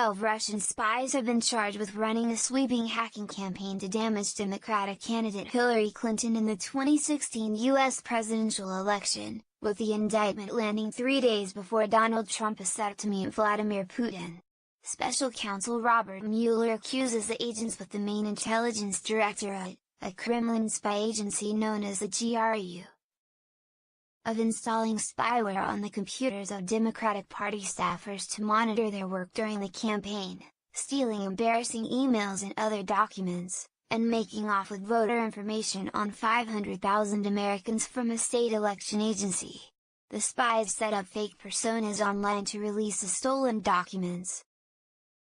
12 Russian spies have been charged with running a sweeping hacking campaign to damage Democratic candidate Hillary Clinton in the 2016 U.S. presidential election, with the indictment landing 3 days before Donald Trump is set to meet Vladimir Putin. Special counsel Robert Mueller accuses the agents with the main intelligence directorate, a Kremlin spy agency known as the GRU, of installing spyware on the computers of Democratic Party staffers to monitor their work during the campaign, stealing embarrassing emails and other documents, and making off with voter information on 500,000 Americans from a state election agency. The spies set up fake personas online to release the stolen documents.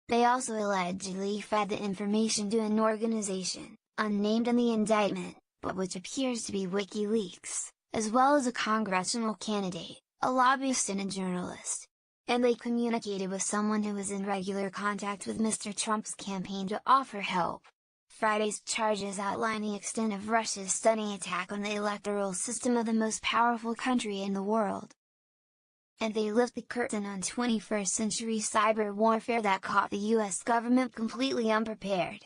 They also allegedly fed the information to an organization, unnamed in the indictment, but which appears to be WikiLeaks, as well as a congressional candidate, a lobbyist and a journalist. And they communicated with someone who was in regular contact with Mr. Trump's campaign to offer help. Friday's charges outline the extent of Russia's stunning attack on the electoral system of the most powerful country in the world. And they lift the curtain on 21st century cyber warfare that caught the US government completely unprepared.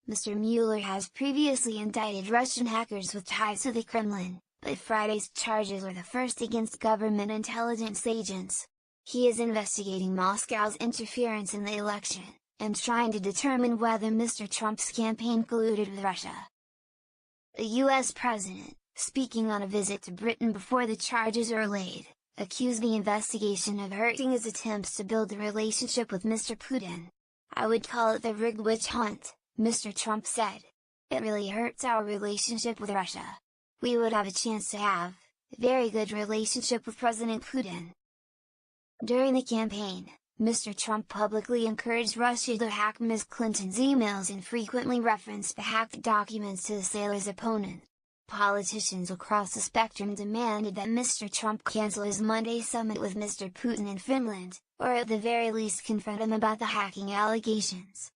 Mr. Mueller has previously indicted Russian hackers with ties to the Kremlin, but Friday's charges were the first against government intelligence agents. He is investigating Moscow's interference in the election, and trying to determine whether Mr. Trump's campaign colluded with Russia. The US president, speaking on a visit to Britain before the charges are laid, accused the investigation of hurting his attempts to build a relationship with Mr. Putin. "I would call it the rigged witch hunt," Mr. Trump said. "It really hurts our relationship with Russia. We would have a chance to have a very good relationship with President Putin." During the campaign, Mr. Trump publicly encouraged Russia to hack Ms. Clinton's emails and frequently referenced the hacked documents to assail his opponent. Politicians across the spectrum demanded that Mr. Trump cancel his Monday summit with Mr. Putin in Finland, or at the very least confront him about the hacking allegations.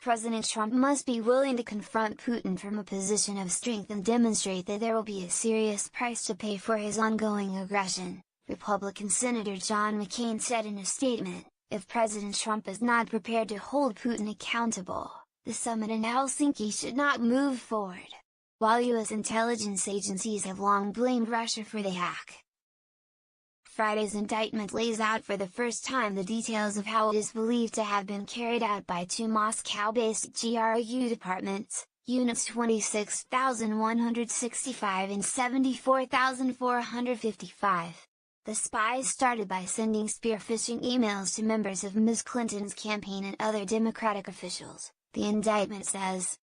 President Trump must be willing to confront Putin from a position of strength and demonstrate that there will be a serious price to pay for his ongoing aggression, Republican Senator John McCain said in a statement. If President Trump is not prepared to hold Putin accountable, the summit in Helsinki should not move forward. While U.S. intelligence agencies have long blamed Russia for the hack, Friday's indictment lays out for the first time the details of how it is believed to have been carried out by two Moscow-based GRU departments, Units 26,165 and 74,455. The spies started by sending spear phishing emails to members of Ms. Clinton's campaign and other Democratic officials, the indictment says.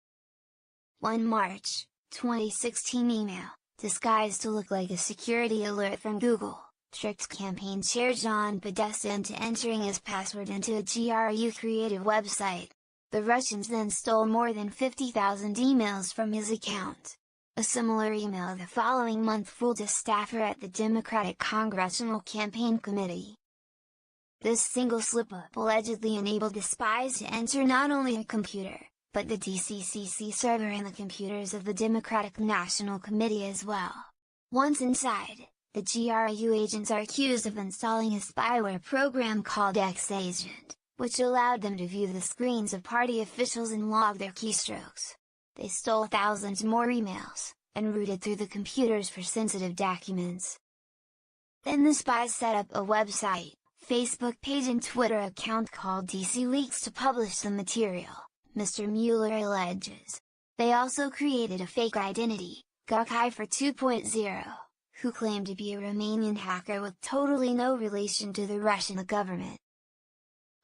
1 March 2016 email, disguised to look like a security alert from Google, tricked campaign chair John Podesta into entering his password into a GRU-created website. The Russians then stole more than 50,000 emails from his account. A similar email the following month fooled a staffer at the Democratic Congressional Campaign Committee. This single slip-up allegedly enabled the spies to enter not only a computer, but the DCCC server and the computers of the Democratic National Committee as well. Once inside, the GRU agents are accused of installing a spyware program called X-Agent, which allowed them to view the screens of party officials and log their keystrokes. They stole thousands more emails, and rooted through the computers for sensitive documents. Then the spies set up a website, Facebook page and Twitter account called DC Leaks to publish the material, Mr. Mueller alleges. They also created a fake identity, Gokhifer 2.0, who claimed to be a Romanian hacker with totally no relation to the Russian government.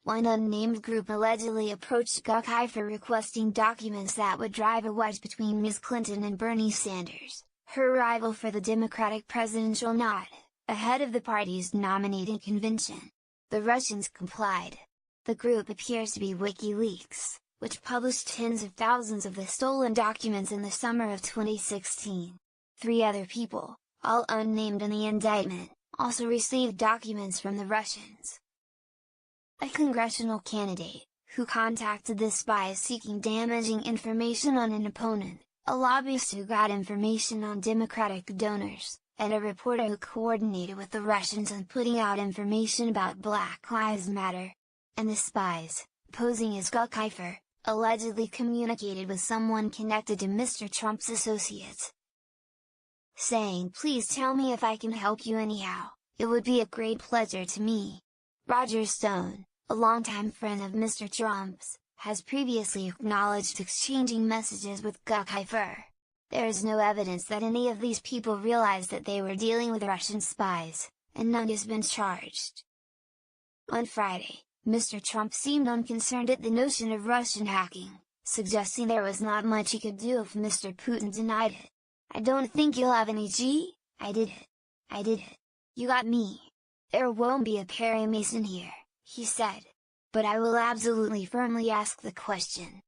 One unnamed group allegedly approached Gokhifer requesting documents that would drive a wedge between Ms. Clinton and Bernie Sanders, her rival for the Democratic presidential nod, ahead of the party's nominating convention. The Russians complied. The group appears to be WikiLeaks, which published tens of thousands of the stolen documents in the summer of 2016. 3 other people, all unnamed in the indictment, also received documents from the Russians. A congressional candidate, who contacted the spies seeking damaging information on an opponent, a lobbyist who got information on Democratic donors, and a reporter who coordinated with the Russians on putting out information about Black Lives Matter. and the spies, posing as Gukhifer, allegedly communicated with someone connected to Mr. Trump's associates, saying, "Please tell me if I can help you anyhow, it would be a great pleasure to me." Roger Stone, a longtime friend of Mr. Trump's, has previously acknowledged exchanging messages with Gukhifer. There is no evidence that any of these people realized that they were dealing with Russian spies, and none has been charged. On Friday, Mr. Trump seemed unconcerned at the notion of Russian hacking, suggesting there was not much he could do if Mr. Putin denied it. "I don't think you'll have any I did it. I did it. You got me. There won't be a Perry Mason here," he said. "But I will absolutely firmly ask the question."